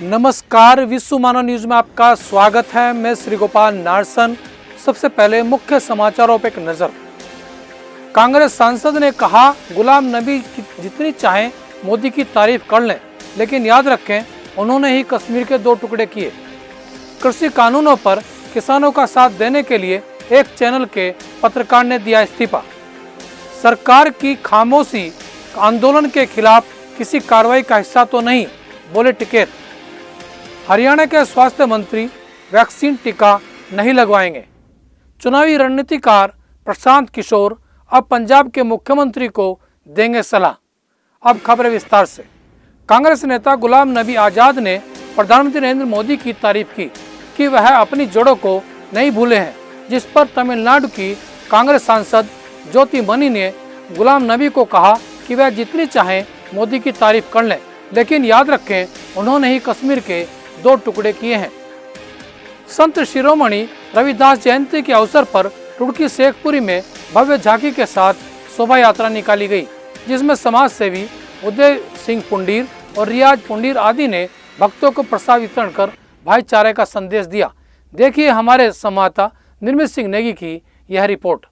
नमस्कार, विश्व मानव न्यूज में आपका स्वागत है। मैं श्री गोपाल नारसन। सबसे पहले मुख्य समाचारों पर एक नजर। कांग्रेस सांसद ने कहा, गुलाम नबी जितनी चाहें मोदी की तारीफ कर लें, लेकिन याद रखें उन्होंने ही कश्मीर के 2 टुकड़े किए। कृषि कानूनों पर किसानों का साथ देने के लिए एक चैनल के पत्रकार ने दिया इस्तीफा। सरकार की खामोशी आंदोलन के खिलाफ किसी कार्रवाई का हिस्सा तो नहीं, बोले टिकैत। हरियाणा के स्वास्थ्य मंत्री वैक्सीन टीका नहीं लगवाएंगे। चुनावी रणनीतिकार प्रशांत किशोर अब पंजाब के मुख्यमंत्री को देंगे सलाह। अब खबरें विस्तार से। कांग्रेस नेता गुलाम नबी आजाद ने प्रधानमंत्री नरेंद्र मोदी की तारीफ की कि वह अपनी जड़ों को नहीं भूले हैं, जिस पर तमिलनाडु की कांग्रेस सांसद ज्योति मनी ने गुलाम नबी को कहा कि वह जितनी चाहें मोदी की तारीफ कर लें, लेकिन याद रखें उन्होंने ही कश्मीर के 2 टुकड़े किए हैं। संत शिरोमणि रविदास जयंती के अवसर पर रुड़की शेखपुरी में भव्य झांकी के साथ शोभा यात्रा निकाली गई, जिसमें समाज सेवी उदय सिंह पुंडीर और रियाज पुंडीर आदि ने भक्तों को प्रसाद वितरण कर भाईचारे का संदेश दिया। देखिए हमारे संवाददाता निर्मित सिंह नेगी की यह रिपोर्ट।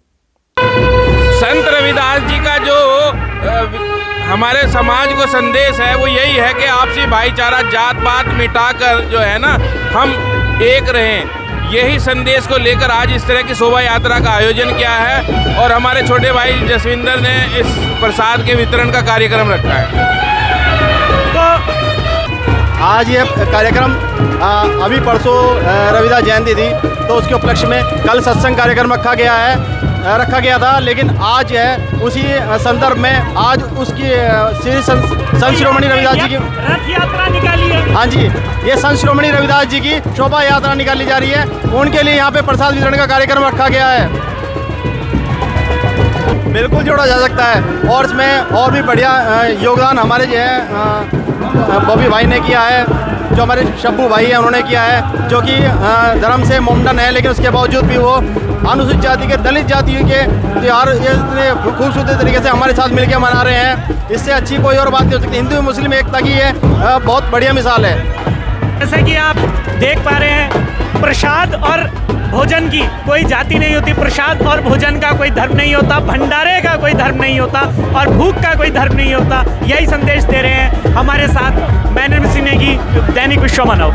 संत रविदास जी का जो हमारे समाज को संदेश है वो यही है कि आपसी भाईचारा, जात पात मिटाकर जो है ना हम एक रहें। यही संदेश को लेकर आज इस तरह की शोभा यात्रा का आयोजन किया है और हमारे छोटे भाई जसविंदर ने इस प्रसाद के वितरण का कार्यक्रम रखा है। तो आज ये कार्यक्रम अभी परसों रविदास जयंती थी, तो उसके उपलक्ष्य में कल सत्संग कार्यक्रम रखा गया था, लेकिन आज है उसी संदर्भ में आज उसकी श्री संत शिरोमणि रविदास जी की रथ यात्रा निकाली है। हाँ जी, ये संत शिरोमणि रविदास जी की शोभा यात्रा निकाली जा रही है। उनके लिए यहाँ पे प्रसाद वितरण का कार्यक्रम रखा गया है। बिल्कुल जोड़ा जा सकता है और इसमें और भी बढ़िया योगदान हमारे जो है बॉबी भाई ने किया है, जो हमारे शब्बू भाई हैं उन्होंने किया है, जो कि धर्म से मोमडन है, लेकिन उसके बावजूद भी वो अनुसूचित जाति के, दलित जातियों के त्योहार ये इतने खूबसूरत तरीके से हमारे साथ मिलकर मना रहे हैं। इससे अच्छी कोई और बात नहीं हो सकती। हिंदू मुस्लिम एकता की ये बहुत बढ़िया मिसाल है। जैसे कि आप देख पा रहे हैं, प्रसाद और भोजन की कोई जाति नहीं होती, प्रसाद और भोजन का कोई धर्म नहीं होता, भंडारे का कोई धर्म नहीं होता और भूख का कोई धर्म नहीं होता। यही संदेश दे रहे हैं हमारे साथ मैं निर्मित सिंह नेगी, दैनिक विश्व मानव।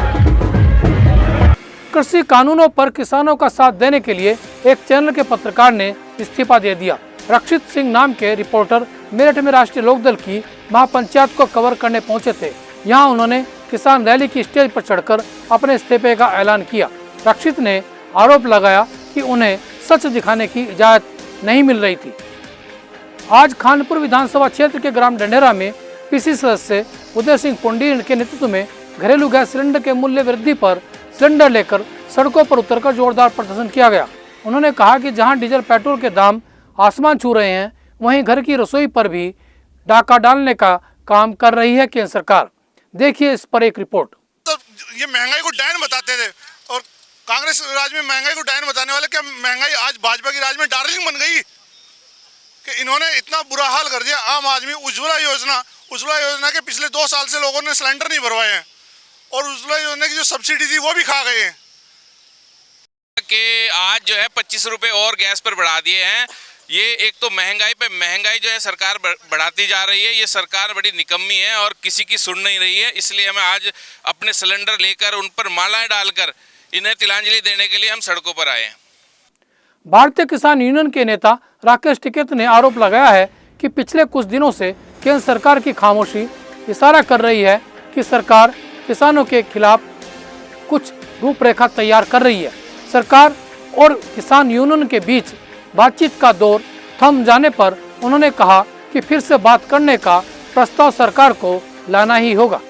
कृषि कानूनों पर किसानों का साथ देने के लिए एक चैनल के पत्रकार ने इस्तीफा दे दिया। रक्षित सिंह नाम के रिपोर्टर मेरठ में राष्ट्रीय लोकदल की महापंचायत को कवर करने पहुंचे थे। यहां उन्होंने किसान रैली की स्टेज पर चढ़कर अपने इस्तीफे का ऐलान किया। रक्षित ने आरोप लगाया कि उन्हें सच दिखाने की इजाजत नहीं मिल रही थी। आज खानपुर विधानसभा क्षेत्र के ग्राम डंडेरा में पीसी सदस्य उदय सिंह पुंडीर के नेतृत्व में घरेलू गैस सिलेंडर के मूल्य वृद्धि पर सिलेंडर लेकर सड़कों पर उतरकर जोरदार प्रदर्शन किया गया। उन्होंने कहा कि जहां डीजल पेट्रोल के दाम आसमान छू रहे हैं, वहीं घर की रसोई पर भी डाका डालने का काम कर रही है केंद्र सरकार। देखिए इस पर एक रिपोर्ट। तो ये महंगाई को डायन बताते थे और कांग्रेस राज में महंगाई को डायन बताने वाले, क्या महंगाई आज भाजपा की राज में डार्लिंग बन गई कि इन्होंने इतना बुरा हाल कर दिया। आम आदमी उज्ज्वला योजना के पिछले 2 साल से लोगों ने सिलेंडर नहीं भरवाए हैं और उज्ज्वला योजना की जो सब्सिडी थी वो भी खा गए हैं। कि आज जो है 25 रुपए और गैस पर बढ़ा दिए हैं। ये एक तो महंगाई जो है सरकार बढ़ाती जा रही है। ये सरकार बड़ी निकम्मी है और किसी की सुन नहीं रही है। इसलिए हमें आज अपने सिलेंडर लेकर उन पर मालाएं डालकर इन्हें तिलांजलि देने के लिए हम सड़कों पर आए हैं। भारतीय किसान यूनियन के नेता राकेश टिकैत ने आरोप लगाया है कि पिछले कुछ दिनों से केंद्र सरकार की खामोशी इशारा कर रही है कि सरकार किसानों के खिलाफ कुछ रूपरेखा तैयार कर रही है। सरकार और किसान यूनियन के बीच बातचीत का दौर थम जाने पर उन्होंने कहा कि फिर से बात करने का प्रस्ताव सरकार को लाना ही होगा।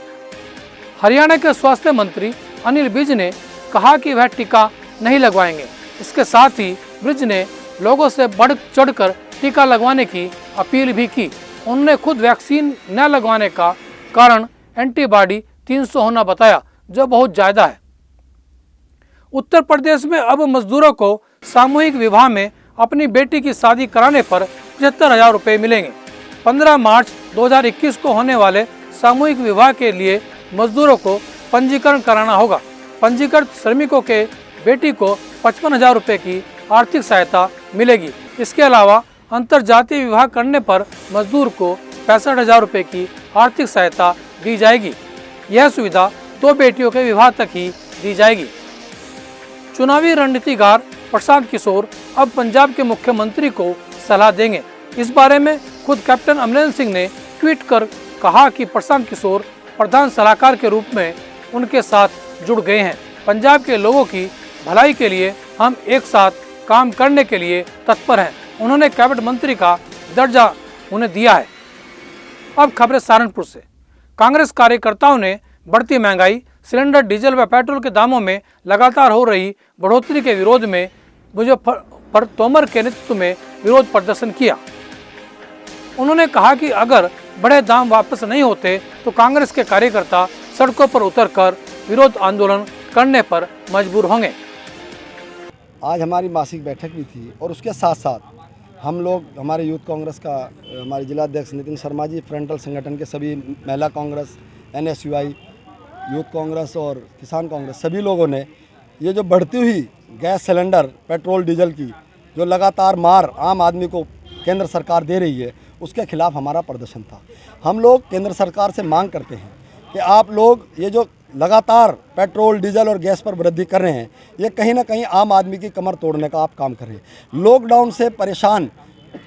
हरियाणा के स्वास्थ्य मंत्री अनिल विज ने कहा कि वह टीका नहीं लगवाएंगे। इसके साथ ही विज ने लोगों से बढ़ चढ़कर टीका लगवाने की अपील भी की। उन्होंने खुद वैक्सीन न लगवाने का कारण एंटीबॉडी 300 होना बताया, जो बहुत ज़्यादा है। उत्तर प्रदेश में अब मजदूरों को सामूहिक विवाह में अपनी बेटी की शादी कराने पर 75,000 रुपये मिलेंगे। 15 मार्च 2021 को होने वाले सामूहिक विवाह के लिए मजदूरों को पंजीकरण कराना होगा। पंजीकृत श्रमिकों के बेटी को 55,000 रुपये की आर्थिक सहायता मिलेगी। इसके अलावा अंतरजातीय विवाह करने पर मजदूर को 65,000 रुपये की आर्थिक सहायता दी जाएगी। यह सुविधा 2 बेटियों के विवाह तक ही दी जाएगी। चुनावी रणनीतिकार प्रशांत किशोर अब पंजाब के मुख्यमंत्री को सलाह देंगे। इस बारे में खुद कैप्टन अमरिंदर सिंह ने ट्वीट कर कहा कि प्रशांत किशोर प्रधान सलाहकार के रूप में उनके साथ जुड़ गए हैं। पंजाब के लोगों की भलाई के लिए हम एक साथ काम करने के लिए तत्पर हैं। उन्होंने कैबिनेट मंत्री का दर्जा उन्हें दिया है। अब खबरें सहारनपुर से। कांग्रेस कार्यकर्ताओं ने बढ़ती महंगाई, सिलेंडर, डीजल व पेट्रोल के दामों में लगातार हो रही बढ़ोतरी के विरोध में मुजफ्फर तोमर के नेतृत्व में विरोध प्रदर्शन किया। उन्होंने कहा कि अगर बढ़े दाम वापस नहीं होते तो कांग्रेस के कार्यकर्ता सड़कों पर उतरकर विरोध आंदोलन करने पर मजबूर होंगे। आज हमारी मासिक बैठक भी थी और उसके साथ साथ हम लोग, हमारे यूथ कांग्रेस का हमारे जिला अध्यक्ष नितिन शर्मा जी, फ्रंटल संगठन के सभी, महिला कांग्रेस, NSUI, यूथ कांग्रेस और किसान कांग्रेस, सभी लोगों ने ये जो बढ़ती हुई गैस सिलेंडर, पेट्रोल, डीजल की जो लगातार मार आम आदमी को केंद्र सरकार दे रही है, उसके खिलाफ हमारा प्रदर्शन था। हम लोग केंद्र सरकार से मांग करते हैं कि आप लोग ये जो लगातार पेट्रोल, डीजल और गैस पर वृद्धि कर रहे हैं, ये कहीं ना कहीं आम आदमी की कमर तोड़ने का आप काम कर रहे हैं। लॉकडाउन से परेशान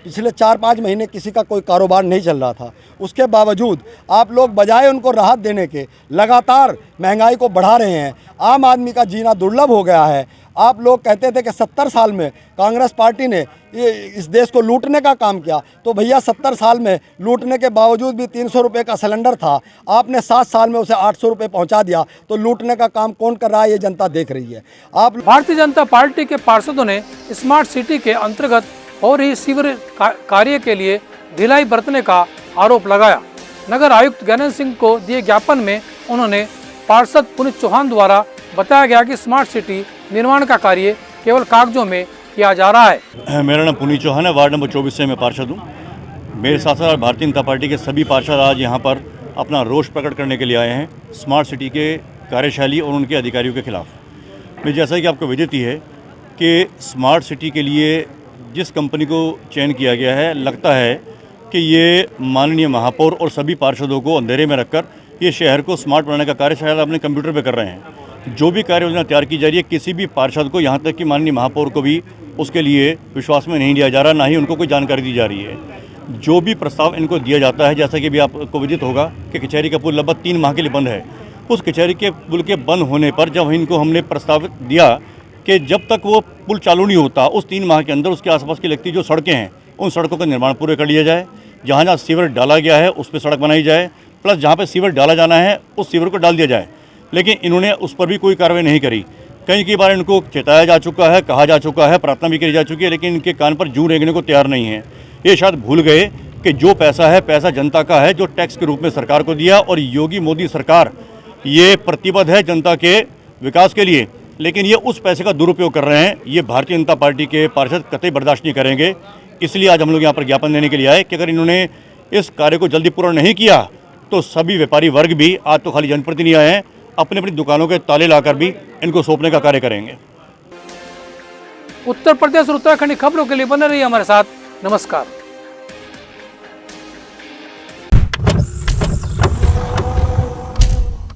पिछले 4-5 महीने किसी का कोई कारोबार नहीं चल रहा था, उसके बावजूद आप लोग बजाय उनको राहत देने के लगातार महंगाई को बढ़ा रहे हैं। आम आदमी का जीना दुर्लभ हो गया है। आप लोग कहते थे कि 70 साल में कांग्रेस पार्टी ने ये इस देश को लूटने का काम किया, तो भैया 70 साल में लूटने के बावजूद भी 300 रुपये का सिलेंडर था, आपने 7 साल में उसे 800 रुपये पहुँचा दिया, तो लूटने का काम कौन कर रहा है, ये जनता देख रही है। आप भारतीय जनता पार्टी के पार्षदों ने स्मार्ट सिटी के अंतर्गत हो रही सीवर कार्य के लिए ढिलाई बरतने का आरोप लगाया। नगर आयुक्त ज्ञानेंद्र सिंह को दिए ज्ञापन में उन्होंने पार्षद पुनीत चौहान द्वारा बताया गया कि स्मार्ट सिटी निर्माण का कार्य केवल कागजों में किया जा रहा है। मेरा नाम पुनीत चौहान है, वार्ड नंबर 24 से मैं पार्षद हूँ। मेरे साथ साथ भारतीय जनता पार्टी के सभी पार्षद आज यहाँ पर अपना रोष प्रकट करने के लिए आए हैं स्मार्ट सिटी के कार्यशैली और उनके अधिकारियों के खिलाफ। मैं जैसा कि आपको विदित ही है कि स्मार्ट सिटी के लिए जिस कंपनी को चयन किया गया है, लगता है कि ये माननीय महापौर और सभी पार्षदों को अंधेरे में रखकर ये शहर को स्मार्ट बनाने का कार्य शायद अपने कंप्यूटर पे कर रहे हैं। जो भी कार्य योजना तैयार की जा रही है, किसी भी पार्षद को, यहाँ तक कि माननीय महापौर को भी उसके लिए विश्वास में नहीं लिया जा रहा, ना ही उनको कोई जानकारी दी जा रही है। जो भी प्रस्ताव इनको दिया जाता है, जैसा कि भी आपको विदित होगा कि कचहरी का पुल लगभग 3 माह के लिए बंद है। उस कचहरी के पुल के बंद होने पर जब इनको हमने प्रस्तावित दिया कि जब तक वो पुल चालू नहीं होता, उस 3 माह के अंदर उसके आसपास की लगती जो सड़कें हैं, उन सड़कों का निर्माण पूरे कर लिया जाए। जहाँ जहाँ सीवर डाला गया है उस पर सड़क बनाई जाए, प्लस जहाँ पे सीवर डाला जाना है उस सीवर को डाल दिया जाए। लेकिन इन्होंने उस पर भी कोई कार्रवाई नहीं करी। कई बार इनको चेताया जा चुका है, कहा जा चुका है, प्रार्थना भी करी जा चुकी है, लेकिन इनके कान पर जूं रेंगने को तैयार नहीं है। ये शायद भूल गए कि जो पैसा है, पैसा जनता का है, जो टैक्स के रूप में सरकार को दिया, और योगी मोदी सरकार ये प्रतिबद्ध है जनता के विकास के लिए, लेकिन ये उस पैसे का दुरुपयोग कर रहे हैं। ये भारतीय जनता पार्टी के पार्षद कतई बर्दाश्त नहीं करेंगे। इसलिए आज हम लोग यहाँ पर ज्ञापन देने के लिए आए कि अगर इन्होंने इस कार्य को जल्दी पूरा नहीं किया तो सभी व्यापारी वर्ग भी, आज तो खाली जनप्रतिनिधि आए हैं, अपनी अपनी दुकानों के ताले लाकर भी इनको सौंपने का कार्य करेंगे। उत्तर प्रदेश और उत्तराखंड की खबरों के लिए बने रहिए हमारे साथ। नमस्कार।